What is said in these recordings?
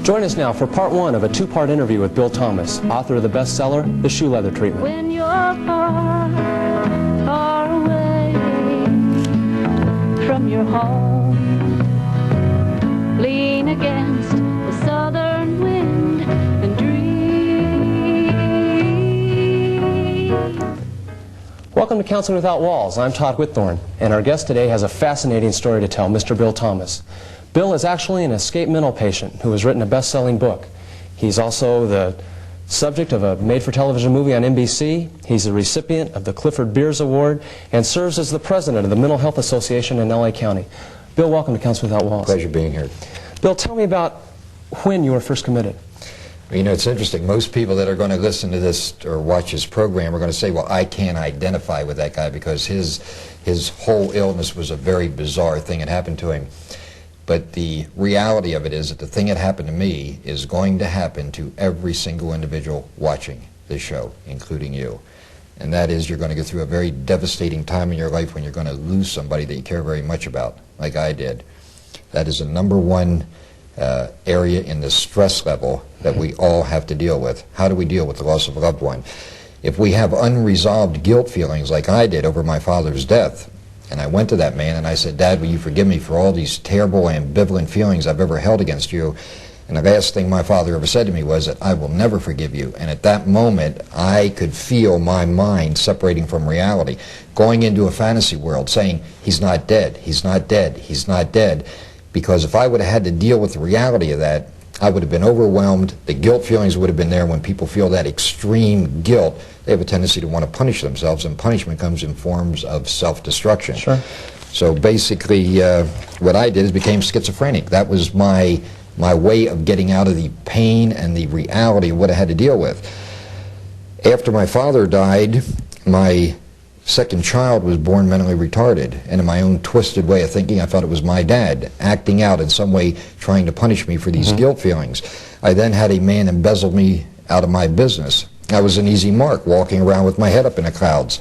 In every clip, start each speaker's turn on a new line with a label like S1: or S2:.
S1: Join us now for part one of a two-part interview with Bill Thomas, author of the bestseller, The Shoe Leather Treatment.
S2: When you're far, far away from your home, lean against the southern wind and dream.
S1: Welcome to Counseling Without Walls. I'm Todd Whithorne, and our guest today has a fascinating story to tell, Mr. Bill Thomas. Bill is actually an escaped mental patient who has written a best-selling book. He's also the subject of a made-for-television movie on NBC. He's a recipient of the Clifford Beers Award and serves as the president of the Mental Health Association in LA County. Bill, welcome to Counseling Without Walls.
S3: Pleasure being here.
S1: Bill, tell me about when you were first committed.
S3: You know, it's interesting. Most people that are going to listen to this or watch this program are going to say, well, I can't identify with that guy because his whole illness was a very bizarre thing that happened to him. But the reality of it is that the thing that happened to me is going to happen to every single individual watching this show, including you. And that is, you're going to go through a very devastating time in your life when you're going to lose somebody that you care very much about, like I did. That is the number one area in the stress level that we all have to deal with. How do we deal with the loss of a loved one? If we have unresolved guilt feelings like I did over my father's death, and I went to that man and I said, Dad, will you forgive me for all these terrible ambivalent feelings I've ever held against you? And the last thing my father ever said to me was that I will never forgive you. And at that moment, I could feel my mind separating from reality, going into a fantasy world saying, he's not dead, he's not dead, he's not dead. Because if I would have had to deal with the reality of that, I would have been overwhelmed. The guilt feelings would have been there. When people feel that extreme guilt, they have a tendency to want to punish themselves, and punishment comes in forms of self-destruction.
S1: Sure.
S3: So basically, what I did is became schizophrenic. That was my way of getting out of the pain and the reality of what I had to deal with. After my father died, my second child was born mentally retarded, and in my own twisted way of thinking, I thought it was my dad acting out in some way, trying to punish me for these guilt feelings. I then had a man embezzle me out of my business. I was an easy mark, walking around with my head up in the clouds,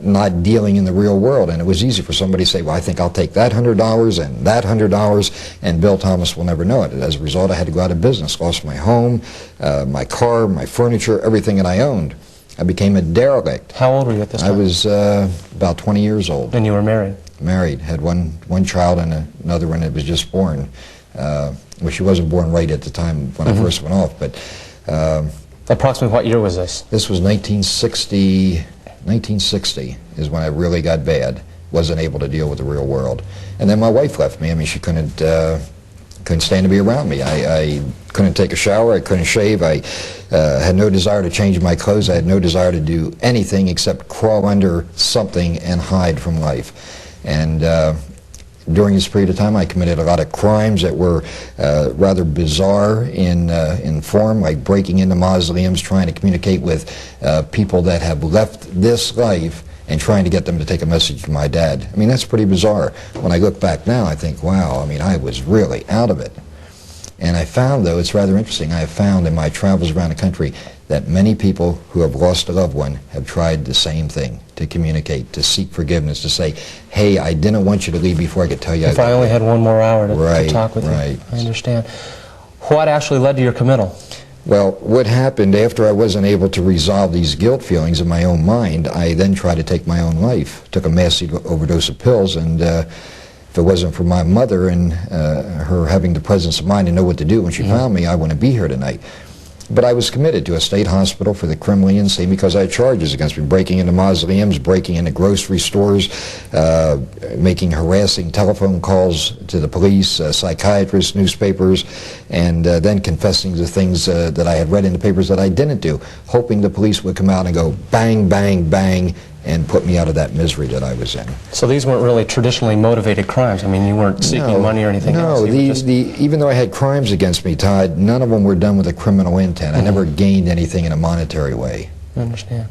S3: not dealing in the real world, and it was easy for somebody to say, well, I think I'll take that $100 and that $100, and Bill Thomas will never know it. As a result, I had to go out of business, lost my home, my car, my furniture, everything that I owned. I became a derelict.
S1: How old were you at this time?
S3: I was about 20 years old.
S1: And you were married? Married.
S3: Had one child and another one that was just born. Well, she wasn't born right at the time when I first went off, but...
S1: approximately what year was this?
S3: This was 1960. 1960 is when I really got bad. Wasn't able to deal with the real world. And then my wife left me. I mean, she couldn't stand to be around me. I couldn't take a shower, I couldn't shave, I had no desire to change my clothes, I had no desire to do anything except crawl under something and hide from life. And during this period of time, I committed a lot of crimes that were rather bizarre in form, like breaking into mausoleums, trying to communicate with people that have left this life and trying to get them to take a message to my dad. I mean, that's pretty bizarre. When I look back now, I think, wow, I mean, I was really out of it. And I found, though, it's rather interesting, I have found in my travels around the country that many people who have lost a loved one have tried the same thing, to communicate, to seek forgiveness, to say, hey, I didn't want you to leave before I could tell you.
S1: If I only had one more hour to talk with you.
S3: Right.
S1: I understand. What actually led to your committal?
S3: Well, what happened after I wasn't able to resolve these guilt feelings in my own mind, I then tried to take my own life. Took a massive overdose of pills, and if it wasn't for my mother and her having the presence of mind to know what to do when she found me, I wouldn't be here tonight. But I was committed to a state hospital for the criminally insane because I had charges against me, breaking into mausoleums, breaking into grocery stores, making harassing telephone calls to the police, psychiatrists, newspapers, and then confessing to things that I had read in the papers that I didn't do, hoping the police would come out and go bang, bang, bang, and put me out of that misery that I was in.
S1: So these weren't really traditionally motivated crimes? I mean, you weren't seeking money or anything else?
S3: No, even though I had crimes against me, Todd, none of them were done with a criminal intent. I never gained anything in a monetary way.
S1: I understand.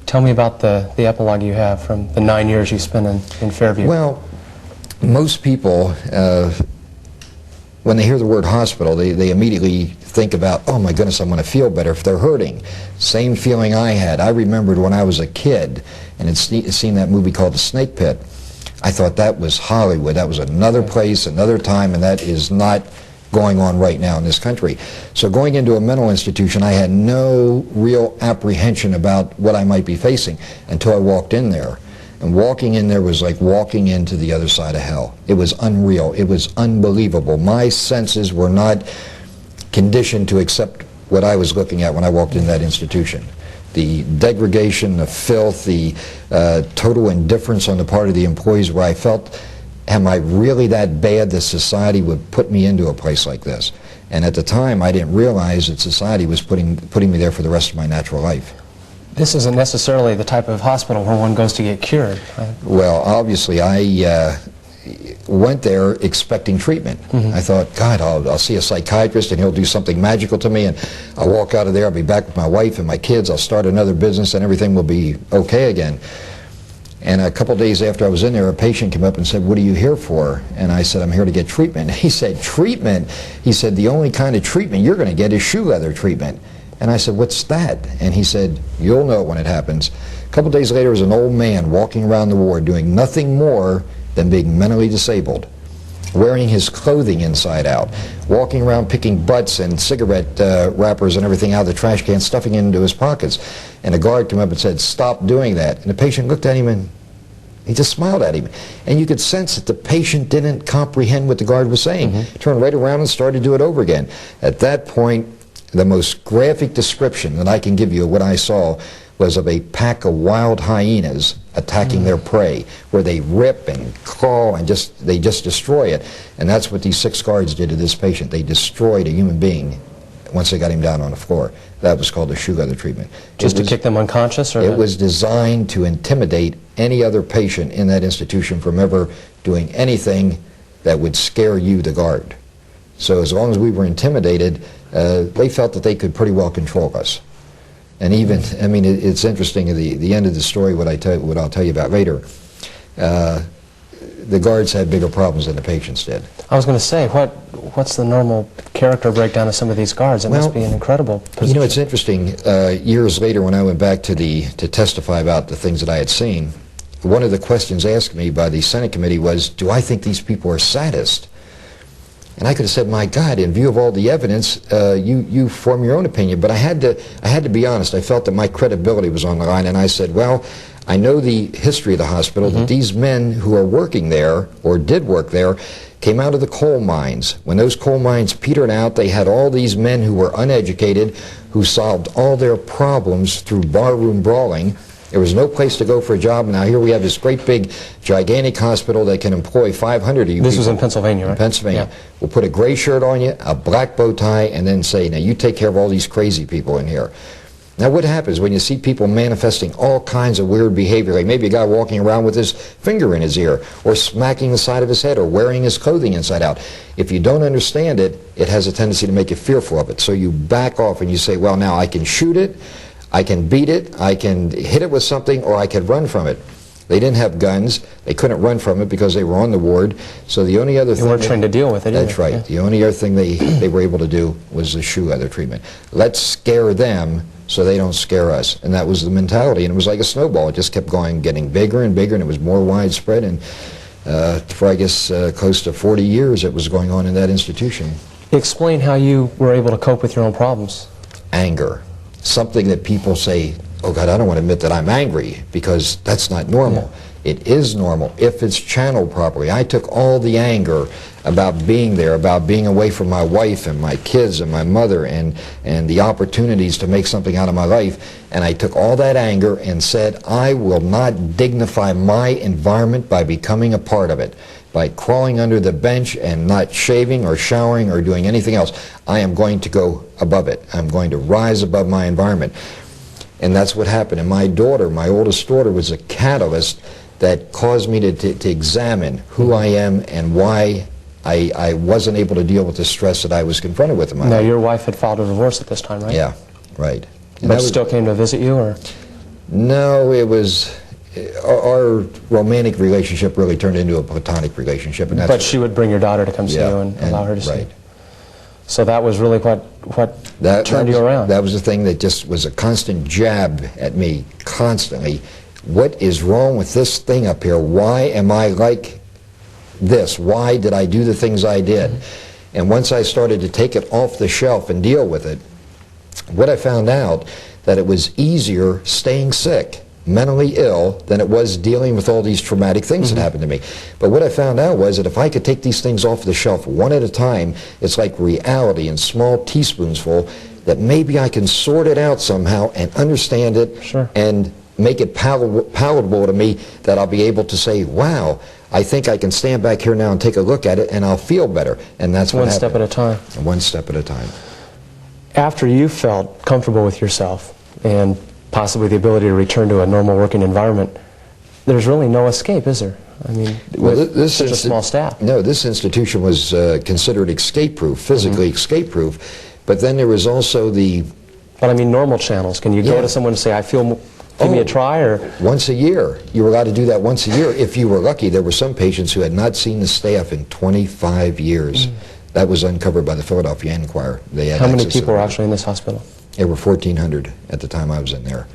S1: Tell me about the epilogue you have from the 9 years you spent in Fairview.
S3: Well, most people, when they hear the word hospital, they immediately think about, oh my goodness, I'm going to feel better if they're hurting. Same feeling I had. I remembered when I was a kid and had seen that movie called The Snake Pit. I thought that was Hollywood. That was another place, another time, and that is not going on right now in this country. So going into a mental institution, I had no real apprehension about what I might be facing until I walked in there. And walking in there was like walking into the other side of hell. It was unreal. It was unbelievable. My senses were not conditioned to accept what I was looking at when I walked in that institution. The degradation, the filth, the total indifference on the part of the employees, where I felt, am I really that bad that society would put me into a place like this? And at the time, I didn't realize that society was putting me there for the rest of my natural life.
S1: This isn't necessarily the type of hospital where one goes to get cured, right?
S3: Well, obviously, I went there expecting treatment. I thought, God, I'll see a psychiatrist and he'll do something magical to me, and I'll walk out of there, I'll be back with my wife and my kids, I'll start another business and everything will be okay again. And a couple days after I was in there, a patient came up and said, what are you here for? And I said, I'm here to get treatment. He said, treatment? He said, the only kind of treatment you're going to get is shoe leather treatment. And I said, what's that? And he said, you'll know when it happens. A couple days later, there was an old man walking around the ward doing nothing more than being mentally disabled, wearing his clothing inside out, walking around picking butts and cigarette wrappers and everything out of the trash can, stuffing it into his pockets. And a guard came up and said, stop doing that. And the patient looked at him and he just smiled at him. And you could sense that the patient didn't comprehend what the guard was saying. Turned right around and started to do it over again. At that point, the most graphic description that I can give you of what I saw was of a pack of wild hyenas attacking their prey, where they rip and claw and they just destroy it. And that's what these 6 guards did to this patient. They destroyed a human being once they got him down on the floor. That was called the shoe leather treatment.
S1: Just to kick them unconscious? Or
S3: it was designed to intimidate any other patient in that institution from ever doing anything that would scare you, the guard. So as long as we were intimidated, they felt that they could pretty well control us. And even, I mean, it's interesting, the end of the story, what I'll tell you about later, the guards had bigger problems than the patients did.
S1: I was going to say, what's the normal character breakdown of some of these guards? It must be an incredible position.
S3: You know, it's interesting. Years later, when I went back to testify about the things that I had seen, one of the questions asked me by the Senate committee was, do I think these people are sadists? And I could have said, my God, in view of all the evidence, you form your own opinion. But I had to be honest. I felt that my credibility was on the line, and I said, well, I know the history of the hospital, that these men who are working there, or did work there, came out of the coal mines. When those coal mines petered out, they had all these men who were uneducated, who solved all their problems through barroom brawling. There was no place to go for a job. Now here we have this great big, gigantic hospital that can employ 500 of you
S1: This
S3: people.
S1: was in Pennsylvania, right?
S3: In Pennsylvania.
S1: Yeah.
S3: We'll put a gray shirt on you, a black bow tie, and then say, now you take care of all these crazy people in here. Now what happens when you see people manifesting all kinds of weird behavior, like maybe a guy walking around with his finger in his ear, or smacking the side of his head, or wearing his clothing inside out. If you don't understand it, it has a tendency to make you fearful of it. So you back off and you say, well, now I can shoot it, I can beat it, I can hit it with something, or I can run from it. They didn't have guns. They couldn't run from it because they were on the ward. So the only other thing...
S1: They weren't trained to deal with it either.
S3: That's right.
S1: Yeah.
S3: The only other thing they were able to do was the shoe leather treatment. Let's scare them so they don't scare us. And that was the mentality. And it was like a snowball. It just kept going, getting bigger and bigger, and it was more widespread. And for, I guess, close to 40 years it was going on in that institution.
S1: Explain how you were able to cope with your own problems.
S3: Anger. Something that people say, oh God, I don't want to admit that I'm angry, because that's not normal. Yeah. It is normal if it's channeled properly. I took all the anger about being there, about being away from my wife and my kids and my mother, and the opportunities to make something out of my life, and I took all that anger and said, I will not dignify my environment by becoming a part of it, by crawling under the bench and not shaving or showering or doing anything else. I am going to go above it. I'm going to rise above my environment. And that's what happened. And my daughter, my oldest daughter, was a catalyst that caused me to examine who I am and why I wasn't able to deal with the stress that I was confronted with in my life.
S1: Now, your wife had filed a divorce at this time, right?
S3: Yeah, right. And
S1: But still came to visit you, or?
S3: No, it was... Our romantic relationship really turned into a platonic relationship. And that's
S1: But she would bring your daughter to come see you and allow her to see you. So that was really what turned you around.
S3: That was the thing that just was a constant jab at me, constantly. What is wrong with this thing up here? Why am I like this? Why did I do the things I did? And once I started to take it off the shelf and deal with it, what I found out that it was easier staying sick, mentally ill, than it was dealing with all these traumatic things that happened to me. But what I found out was that if I could take these things off the shelf one at a time, it's like reality in small teaspoonsful, that maybe I can sort it out somehow and understand it and make it palatable to me, that I'll be able to say, wow, I think I can stand back here now and take a look at it and I'll feel better. And that's what happened.
S1: One step at a time.
S3: One step at a time.
S1: After you felt comfortable with yourself and possibly the ability to return to a normal working environment, there's really no escape, is there? I mean, with such a small staff.
S3: No, this institution was considered escape-proof, physically escape-proof, but then there was also the...
S1: But I mean normal channels. Can you go to someone and say, I feel, give me a try, or...
S3: Once a year. You were allowed to do that once a year if you were lucky. There were some patients who had not seen the staff in 25 years. That was uncovered by the Philadelphia Inquirer. They had
S1: How many people were actually in this hospital?
S3: There were 1,400 at the time I was in there.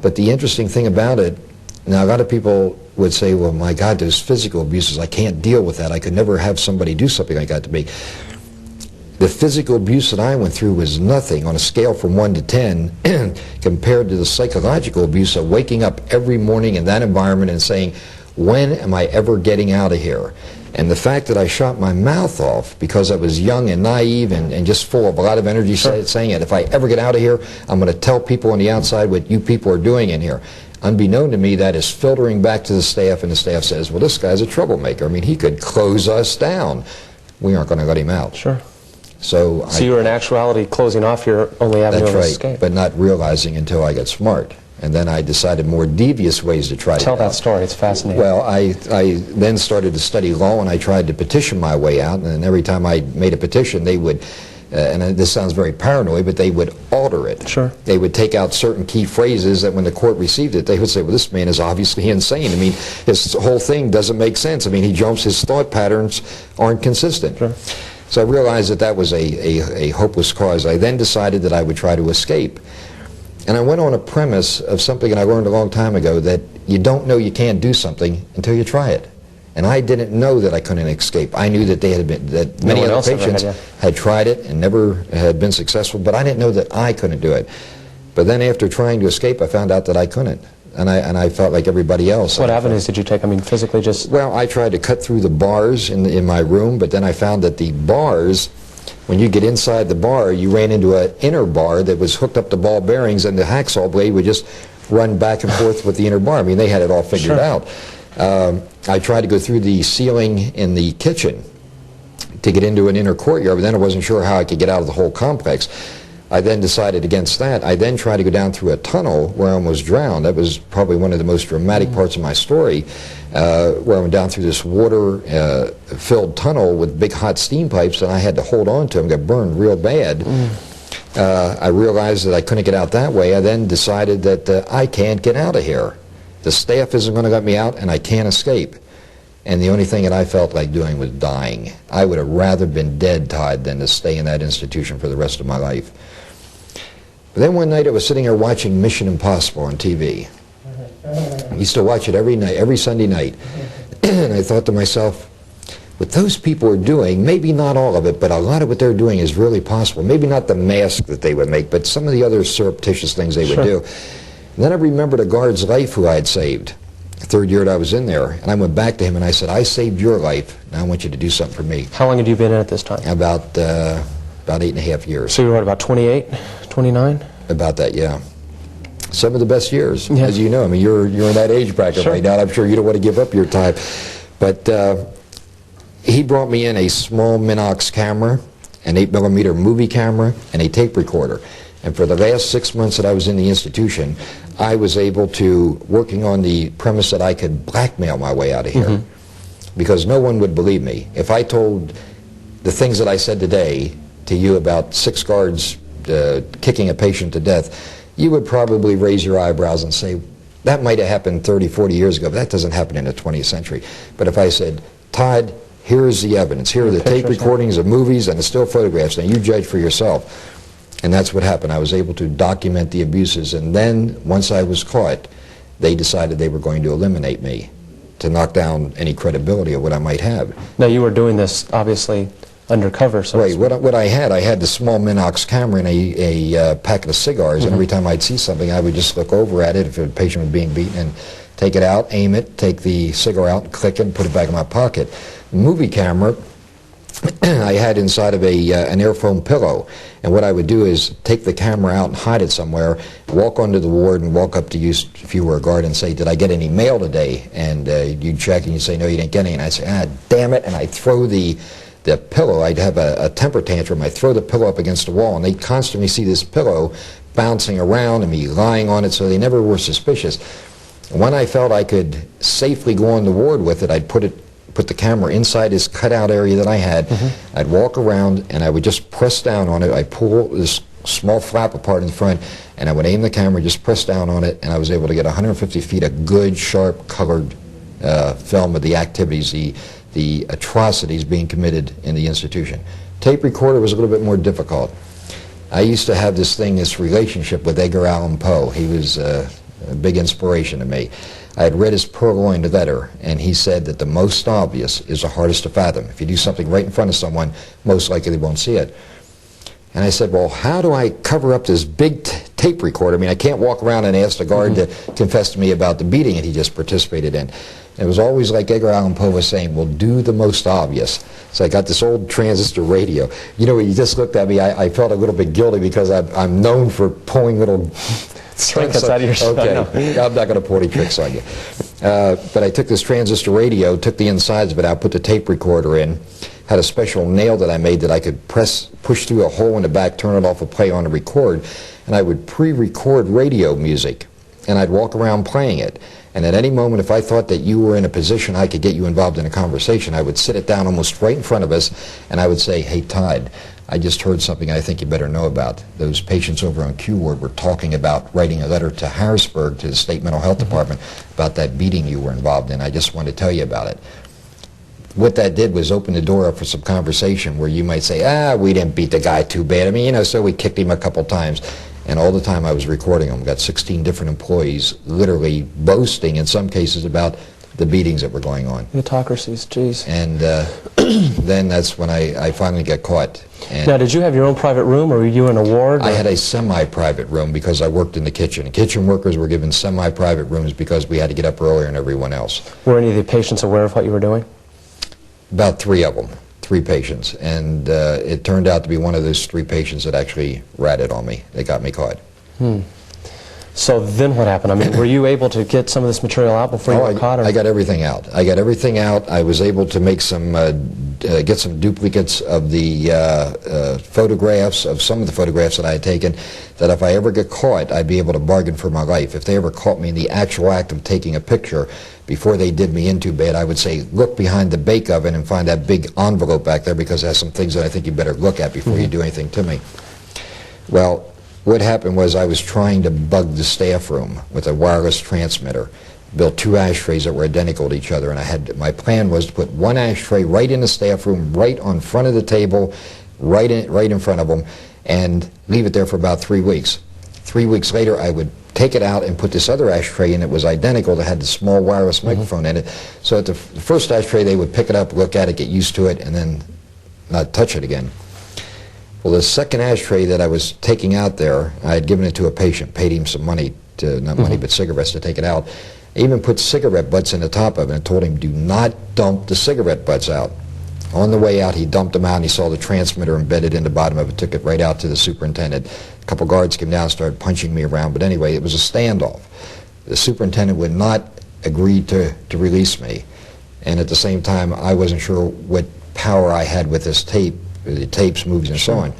S3: But the interesting thing about it, now a lot of people would say, well, my God, those physical abuses, I can't deal with that. I could never have somebody do something like that to me. The physical abuse that I went through was nothing on a scale from 1 to 10 compared to the psychological abuse of waking up every morning in that environment and saying, when am I ever getting out of here? And the fact that I shot my mouth off because I was young and naive and just full of a lot of energy, saying that if I ever get out of here, I'm going to tell people on the outside what you people are doing in here. Unbeknown to me, that is filtering back to the staff, and the staff says, well, this guy's a troublemaker. I mean, he could close us down. We aren't going to let him out. So
S1: you were in actuality closing off your only avenue of escape.
S3: That's right, but not realizing until I got smart. And then I decided more devious ways to try to
S1: tell that story. It's fascinating.
S3: Well, I then started to study law, and I tried to petition my way out. And every time I made a petition, they would, and this sounds very paranoid, but they would alter it. They would take out certain key phrases that when the court received it, they would say, well, this man is obviously insane. I mean, his whole thing doesn't make sense. I mean, he jumps, his thought patterns aren't consistent. So I realized that that was a hopeless cause. I then decided that I would try to escape. And I went on a premise of something that I learned a long time ago, that you don't know you can't do something until you try it. And I didn't know that I couldn't escape. I knew that that many other patients had tried it and never had been successful, but I didn't know that I couldn't do it. But then after trying to escape, I found out that I couldn't. And I felt like everybody else.
S1: What avenues did you take? I mean, physically just...
S3: Well, I tried to cut through the bars in my room, but then I found that the bars, when you get inside the bar, you ran into an inner bar that was hooked up to ball bearings, and the hacksaw blade would just run back and forth with the inner bar. I mean, they had it all figured out. I tried to go through the ceiling in the kitchen to get into an inner courtyard, but then I wasn't sure how I could get out of the whole complex. I then decided against that. I then tried to go down through a tunnel where I almost drowned. That was probably one of the most dramatic parts of my story, where I went down through this water-filled tunnel with big hot steam pipes, and I had to hold on to them, got burned real bad. I realized that I couldn't get out that way. I then decided that I can't get out of here. The staff isn't going to let me out, and I can't escape. And the only thing that I felt like doing was dying. I would have rather been dead, Todd, than to stay in that institution for the rest of my life. But then one night I was sitting there watching Mission Impossible on TV. I used to watch it every night, every Sunday night. And I thought to myself, what those people are doing, maybe not all of it, but a lot of what they're doing is really possible. Maybe not the mask that they would make, but some of the other surreptitious things they would do. And then I remembered a guard's life who I had saved. The third year that I was in there, and I went back to him and I said, I saved your life, now I want you to do something for me.
S1: How long had you been in at this time?
S3: About 8.5 years.
S1: So you were what, about 28, 29?
S3: About that, yeah. Some of the best years, as you know. I mean, you're in that age bracket right now, and I'm sure you don't want to give up your time. But he brought me in a small Minox camera, an 8mm movie camera, and a tape recorder. And for the last 6 months that I was in the institution, I was able to, working on the premise that I could blackmail my way out of here. Because no one would believe me. If I told the things that I said today to you about 6 guards kicking a patient to death, you would probably raise your eyebrows and say, that might have happened 30, 40 years ago, but that doesn't happen in the 20th century. But if I said, Todd, here is the evidence, here are the tape recordings of movies and the still photographs, and you judge for yourself. And that's what happened. I was able to document the abuses, and then once I was caught, they decided they were going to eliminate me to knock down any credibility of what I might have.
S1: Now you were doing this, obviously, undercover. So
S3: Right. What I had the small Minox camera and a packet of cigars, and every time I'd see something, I would just look over at it if a patient was being beaten and take it out, aim it, take the cigar out, click it, and put it back in my pocket. The movie camera I had inside of an air foam pillow, and what I would do is take the camera out and hide it somewhere, walk onto the ward and walk up to you if you were a guard and say, did I get any mail today? And you'd check and you'd say, no, you didn't get any. And I'd say, ah, damn it, and I'd throw the pillow. I'd have a temper tantrum. I'd throw the pillow up against the wall, and they'd constantly see this pillow bouncing around and me lying on it, so they never were suspicious. When I felt I could safely go on the ward with it, I'd put the camera inside this cutout area that I had. I'd walk around and I would just press down on it. I'd pull this small flap apart in the front, and I would aim the camera, just press down on it, and I was able to get 150 feet of good, sharp, colored film of the activities, the atrocities being committed in the institution. Tape recorder was a little bit more difficult. I used to have this relationship with Edgar Allan Poe. He was a big inspiration to me. I had read his purloined letter, and he said that the most obvious is the hardest to fathom. If you do something right in front of someone, most likely they won't see it. And I said, well, how do I cover up this big tape recorder? I mean, I can't walk around and ask the guard to confess to me about the beating that he just participated in. And it was always like Edgar Allan Poe was saying, well, do the most obvious. So I got this old transistor radio. You know, when you just looked at me, I felt a little bit guilty because I'm known for pulling little
S1: trinkets out of your show.
S3: Okay, I'm not going to pull any tricks on you. But I took this transistor radio, took the insides of it out, put the tape recorder in, had a special nail that I made that I could push through a hole in the back, turn it off, and play on a record, and I would pre-record radio music, and I'd walk around playing it. And at any moment, if I thought that you were in a position I could get you involved in a conversation, I would sit it down almost right in front of us, and I would say, hey, Todd, I just heard something I think you better know about. Those patients over on Q Ward were talking about writing a letter to Harrisburg, to the State Mental Health Department, about that beating you were involved in. I just wanted to tell you about it. What that did was open the door up for some conversation where you might say, ah, we didn't beat the guy too bad. I mean, you know, so we kicked him a couple times. And all the time I was recording them. Got 16 different employees literally boasting in some cases about the beatings that were going on.
S1: Autocracies, geez.
S3: And then that's when I finally got caught. And
S1: now, did you have your own private room, or were you in a ward?
S3: I had a semi-private room because I worked in the kitchen. Kitchen workers were given semi-private rooms because we had to get up earlier than everyone else.
S1: Were any of the patients aware of what you were doing?
S3: About 3 of them. 3 patients, and it turned out to be one of those 3 patients that actually ratted on me. They got me caught.
S1: So then what happened? I mean, were you able to get some of this material out before you were caught? Or?
S3: I got everything out. I got everything out. I was able to make some, get some duplicates of the photographs, of some of the photographs that I had taken, that if I ever get caught, I'd be able to bargain for my life. If they ever caught me in the actual act of taking a picture, before they did me in too bad, I would say, look behind the bake oven and find that big envelope back there because it has some things that I think you better look at before you do anything to me. Well, what happened was I was trying to bug the staff room with a wireless transmitter, built 2 ashtrays that were identical to each other, and my plan was to put 1 ashtray right in the staff room, right on front of the table, right in front of them, and leave it there for about 3 weeks. 3 weeks later, I would take it out and put this other ashtray in. It was identical. That had the small wireless microphone in it. So at the first ashtray, they would pick it up, look at it, get used to it, and then not touch it again. Well, the second ashtray that I was taking out there, I had given it to a patient, paid him some money, not money, but cigarettes to take it out. I even put cigarette butts in the top of it and told him, do not dump the cigarette butts out. On the way out, he dumped them out, and he saw the transmitter embedded in the bottom of it, took it right out to the superintendent. A couple guards came down and started punching me around, but anyway, it was a standoff. The superintendent would not agree to release me, and at the same time, I wasn't sure what power I had with this tape, the tapes, movies, and so on.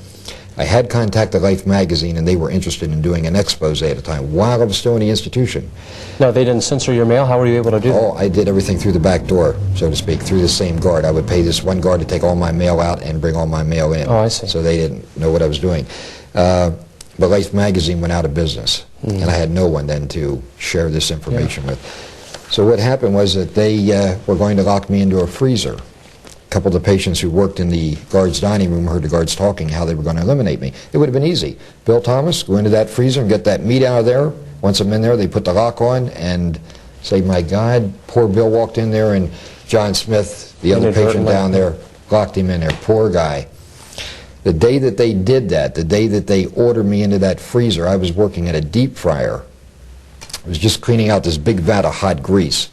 S3: I had contacted Life magazine, and they were interested in doing an expose at the time while I was still in the institution.
S1: No, they didn't censor your mail? How were you able to do that?
S3: Oh, I did everything through the back door, so to speak, through the same guard. I would pay this one guard to take all my mail out and bring all my mail in.
S1: Oh, I see.
S3: So they didn't know what I was doing. But Life magazine went out of business, and I had no one then to share this information with. So what happened was that they were going to lock me into a freezer. A couple of the patients who worked in the guards' dining room heard the guards talking how they were going to eliminate me. It would have been easy. Bill Thomas, go into that freezer and get that meat out of there. Once I'm in there, they put the lock on and say, my God, poor Bill walked in there, and John Smith, the other patient down there, locked him in there, poor guy. The day that they did that, the day that they ordered me into that freezer, I was working at a deep fryer. I was just cleaning out this big vat of hot grease.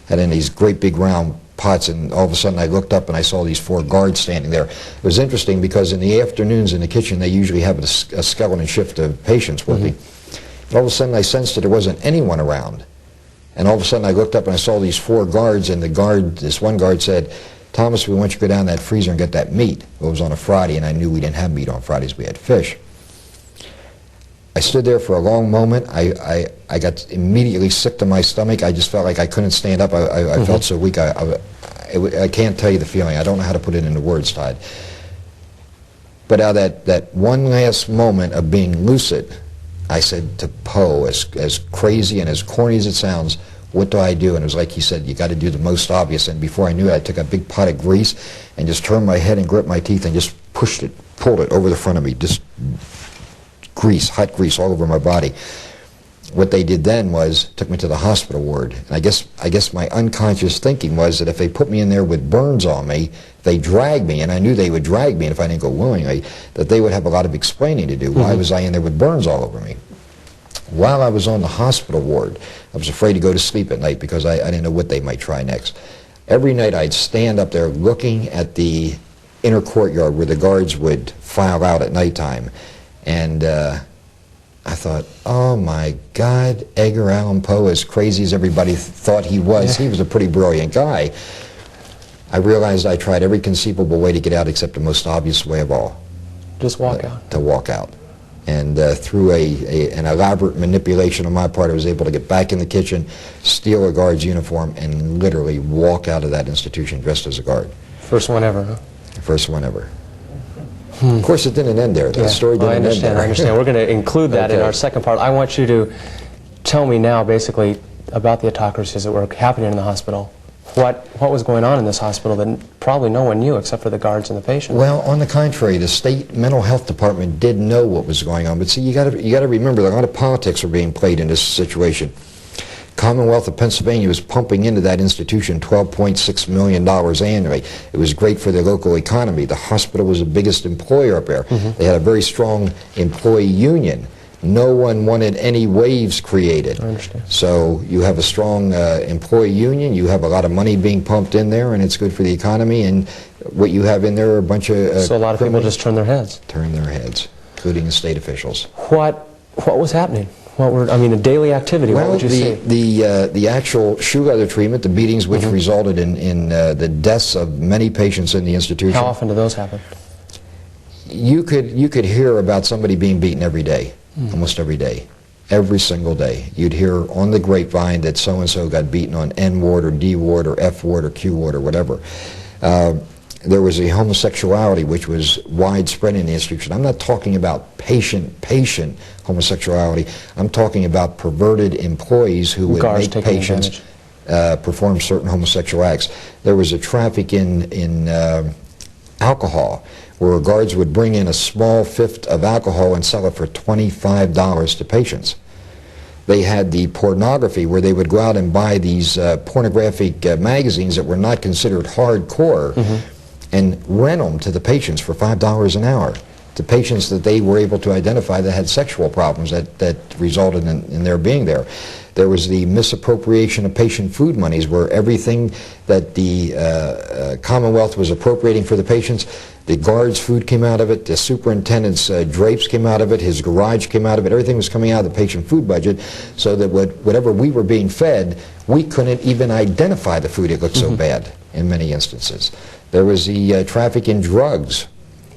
S3: Had in these great big round pots, and all of a sudden I looked up and I saw these 4 guards standing there. It was interesting because in the afternoons in the kitchen they usually have a skeleton shift of patients working. But all of a sudden I sensed that there wasn't anyone around. And all of a sudden I looked up and I saw these 4 guards, and this one guard said, "Thomas, we want you to go down that freezer and get that meat." Well, it was on a Friday, and I knew we didn't have meat on Fridays, we had fish. I stood there for a long moment. I got immediately sick to my stomach. I just felt like I couldn't stand up. I felt so weak. I can't tell you the feeling. I don't know how to put it into words, Todd. But out of that one last moment of being lucid, I said to Poe, as crazy and as corny as it sounds, "What do I do?" And it was like he said, "You got to do the most obvious." And before I knew it, I took a big pot of grease and just turned my head and gripped my teeth and just pulled it over the front of me. Just grease, hot grease all over my body. What they did then was took me to the hospital ward. And I guess my unconscious thinking was that if they put me in there with burns on me, they dragged me, and I knew they would drag me, and if I didn't go willingly, that they would have a lot of explaining to do. Why was I in there with burns all over me? While I was on the hospital ward, I was afraid to go to sleep at night because I didn't know what they might try next. Every night I'd stand up there looking at the inner courtyard where the guards would file out at nighttime. And I thought, oh my God, Edgar Allan Poe, as crazy as everybody thought he was, he was a pretty brilliant guy. I realized I tried every conceivable way to get out except the most obvious way of all.
S1: Just walk out.
S3: To walk out. And through an elaborate manipulation on my part, I was able to get back in the kitchen, steal a guard's uniform, and literally walk out of that institution dressed as a guard.
S1: First one ever, huh?
S3: First one ever. Of course, it didn't end there. The story didn't end there.
S1: I understand. We're going to include that in our second part. I want you to tell me now, basically, about the autocracies that were happening in the hospital. What was going on in this hospital that probably no one knew except for the guards and the patients? Well,
S3: on the contrary, the state mental health department did know what was going on. But see, you got to remember that a lot of politics were being played in this situation. Commonwealth of Pennsylvania was pumping into that institution $12.6 million annually. It was great for the local economy. The hospital was the biggest employer up there. They had a very strong employee union. No one wanted any waves created.
S1: I understand.
S3: So you have a strong employee union, you have a lot of money being pumped in there, and it's good for the economy, and what you have in there are a bunch of
S1: so a lot of people just turn their heads.
S3: Turn their heads, including the state officials.
S1: What was happening? The daily activity, what would you see?
S3: The actual shoe leather treatment, the beatings which resulted in the deaths of many patients in the institution.
S1: How often do those happen?
S3: You could hear about somebody being beaten every day, almost every day, every single day. You'd hear on the grapevine that so-and-so got beaten on N ward or D ward or F ward or Q ward or whatever. There was a homosexuality which was widespread in the institution. I'm not talking about patient homosexuality. I'm talking about perverted employees who would make patients perform certain homosexual acts. There was a traffic in alcohol where guards would bring in a small fifth of alcohol and sell it for $25 to patients. They had the pornography where they would go out and buy these pornographic magazines that were not considered hardcore and rent them to the patients for $5 an hour, to patients that they were able to identify that had sexual problems that resulted in their being there. There was the misappropriation of patient food monies where everything that the Commonwealth was appropriating for the patients, the guards' food came out of it, the superintendent's drapes came out of it, his garage came out of it, everything was coming out of the patient food budget, so that whatever we were being fed, we couldn't even identify the food. It looked so bad in many instances. There was the traffic in drugs,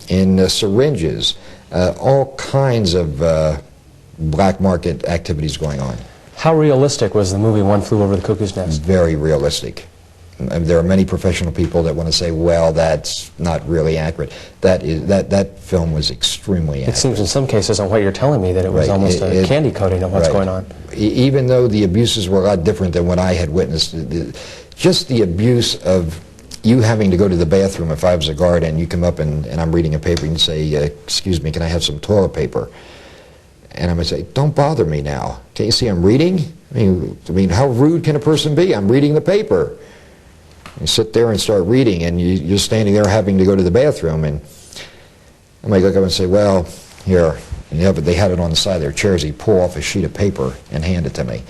S3: in syringes, all kinds of black market activities going on.
S1: How realistic was the movie One Flew Over the Cuckoo's Nest?
S3: Very realistic. There are many professional people that want to say, well, that's not really accurate. That film was extremely accurate.
S1: It seems in some cases on what you're telling me that it was almost a candy coating of what's going on.
S3: Even though the abuses were a lot different than what I had witnessed, just the abuse of you having to go to the bathroom if I was a guard and you come up and I'm reading a paper and you say, excuse me, can I have some toilet paper? And I'm going to say, don't bother me now. Can't you see I'm reading? I mean, how rude can a person be? I'm reading the paper. You sit there and start reading, and you're standing there having to go to the bathroom, and I might look up and say, well, here, and but they had it on the side of their chairs. He'd pull off a sheet of paper and hand it to me.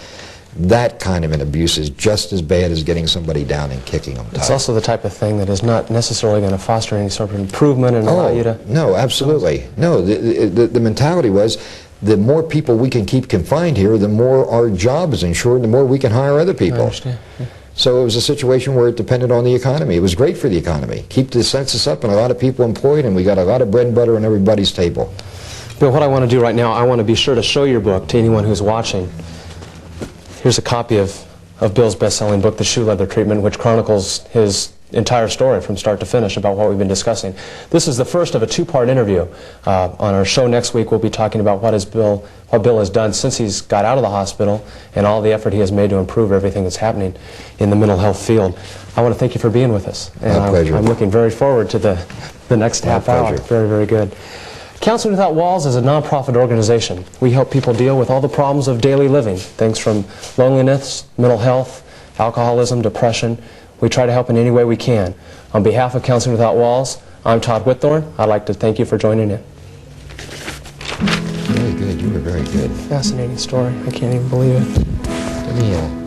S3: That kind of an abuse is just as bad as getting somebody down and kicking them.
S1: It's also the type of thing that is not necessarily going to foster any sort of improvement and allow you to...
S3: No, absolutely. No, the mentality was the more people we can keep confined here, the more our job is insured, the more we can hire other people.
S1: I understand. Yeah.
S3: So it was a situation where it depended on the economy. It was great for the economy. Keep the census up and a lot of people employed, and we got a lot of bread and butter on everybody's table.
S1: Bill, what I want to do right now, I want to be sure to show your book to anyone who's watching. Here's a copy of Bill's best-selling book, The Shoe Leather Treatment, which chronicles his entire story from start to finish about what we've been discussing. This is the first of a two-part interview. On our show next week, we'll be talking about what Bill has done since he's got out of the hospital and all the effort he has made to improve everything that's happening in the mental health field. I want to thank you for being with us. And
S3: My pleasure.
S1: I'm looking very forward to the next half hour. Very, very good. Counseling Without Walls is a nonprofit organization. We help people deal with all the problems of daily living, things from loneliness, mental health, alcoholism, depression. We try to help in any way we can. On behalf of Counseling Without Walls, I'm Todd Whithorne. I'd like to thank you for joining in.
S3: Very good. You were very good.
S1: Fascinating story. I can't even believe it.
S3: Give me a